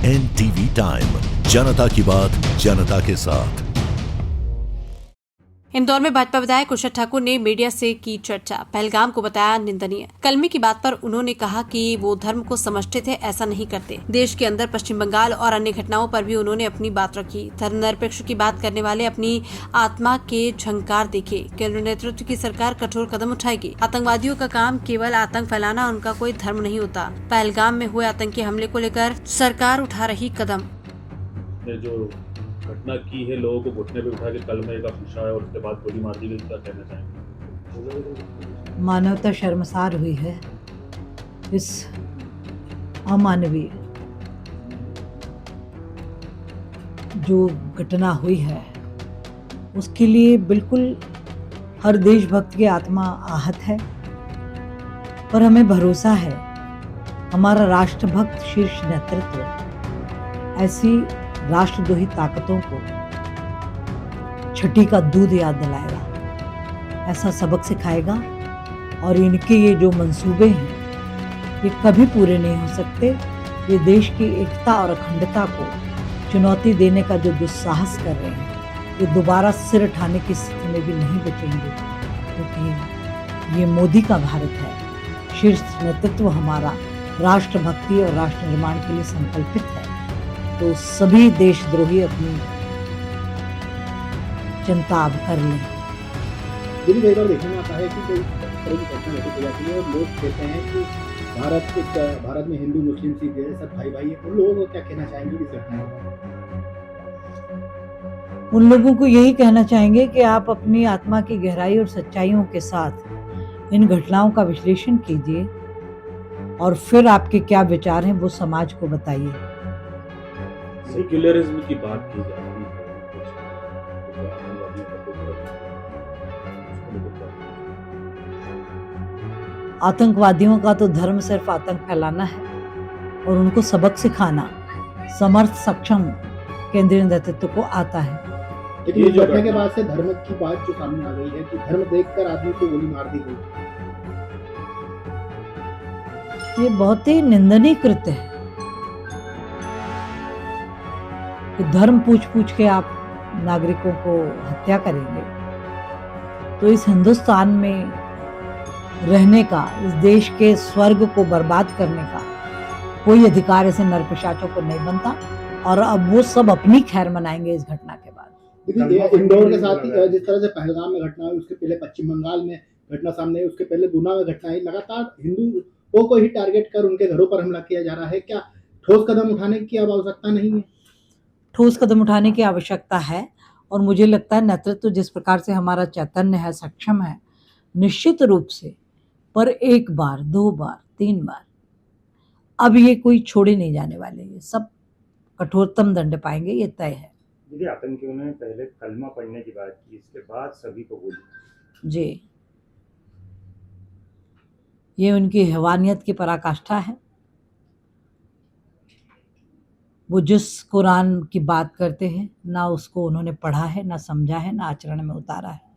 NTV time, जनता की बात जनता के साथ। इंदौर में भाजपा विधायक कुशल ठाकुर ने मीडिया से की चर्चा। पहलगाम को बताया निंदनीय। कलमे की बात पर उन्होंने कहा कि वो धर्म को समझते थे, ऐसा नहीं करते। देश के अंदर पश्चिम बंगाल और अन्य घटनाओं पर भी उन्होंने अपनी बात रखी। धर्मनिरपेक्ष की बात करने वाले अपनी आत्मा के झंकार देखे। केंद्र नेतृत्व की सरकार कठोर कदम उठाएगी। आतंकवादियों का काम केवल आतंक फैलाना, उनका कोई धर्म नहीं होता। पहलगाम में हुए आतंकी हमले को लेकर सरकार उठा रही कदम। जो घटना की है, लोगों को घुटने पे उठा के कलमे का पूछा है और उसके बाद गोली मार दी गई, क्या कहना चाहेंगे? मानवता शर्मसार हुई है। इस अमानवीय जो घटना हुई है उसके लिए बिल्कुल हर देशभक्त की आत्मा आहत है, पर हमें भरोसा है हमारा राष्ट्रभक्त शीर्ष नेतृत्व ऐसी राष्ट्रद्रोही ताकतों को छठी का दूध याद दिलाएगा, ऐसा सबक सिखाएगा। और इनके ये जो मंसूबे हैं ये कभी पूरे नहीं हो सकते। ये देश की एकता और अखंडता को चुनौती देने का जो दुस्साहस कर रहे हैं, ये दोबारा सिर उठाने की स्थिति में भी नहीं बचेंगे, क्योंकि ये मोदी का भारत है। शीर्ष नेतृत्व हमारा राष्ट्रभक्ति और राष्ट्र निर्माण के लिए संकल्पित है। तो सभी देशद्रोही अपनी चिंता अब कर लें। दिल्ली कई बार देखने में आता है कि कोई तरह की घटना घटित हो जाती है और लोग कहते हैं कि भारत में हिंदू मुस्लिम सिख जैसे सब भाई भाई है। उन लोगों को क्या कहना चाहेंगे इस घटना में? उन लोगों को यही कहना चाहेंगे कि आप अपनी आत्मा की गहराई और सच्चाइयों के साथ इन घटनाओं का विश्लेषण कीजिए और फिर आपके क्या विचार हैं वो समाज को बताइए। सेक्युलरिज्म की बात की जाती है। आतंकवादियों का तो धर्म सिर्फ आतंक फैलाना है और उनको सबक सिखाना समर्थ सक्षम केंद्रीय नेतृत्व को आता है। लेकिन इस घटना के बाद से धर्म की बात जो सामने आ गई है कि धर्म देखकर आदमी को गोली मार दी गई, ये बहुत ही निंदनीय कृत्य है कि धर्म पूछ के आप नागरिकों को हत्या करेंगे। तो इस हिंदुस्तान में रहने का, इस देश के स्वर्ग को बर्बाद करने का कोई अधिकार ऐसे नरपिशाचों को नहीं बनता। और अब वो सब अपनी खैर मनाएंगे इस घटना के बाद। देखिए इंदौर के साथ ही जिस तरह से पहलगाम में घटना हुई, उसके पहले पश्चिम बंगाल में घटना सामने आई, उसके पहले गुना में घटना आई, लगातार हिंदुओं को ही टारगेट कर उनके घरों पर हमला किया जा रहा है। क्या ठोस कदम उठाने की अब आवश्यकता नहीं है? ठोस कदम उठाने की आवश्यकता है और मुझे लगता है नेतृत्व जिस प्रकार से हमारा चैतन्य है, सक्षम है, निश्चित रूप से पर एक बार, दो बार, तीन बार अब ये कोई छोड़े नहीं जाने वाले। ये सब कठोरतम दंड पाएंगे, ये तय है। दीदी, आतंकियों ने पहले कलमा पढ़ने की बात की, इसके बाद सभी को गोली। जी, ये उनकी हैवानियत की पराकाष्ठा है। वो जिस कुरान की बात करते हैं ना उसको उन्होंने पढ़ा है, ना समझा है, ना आचरण में उतारा है।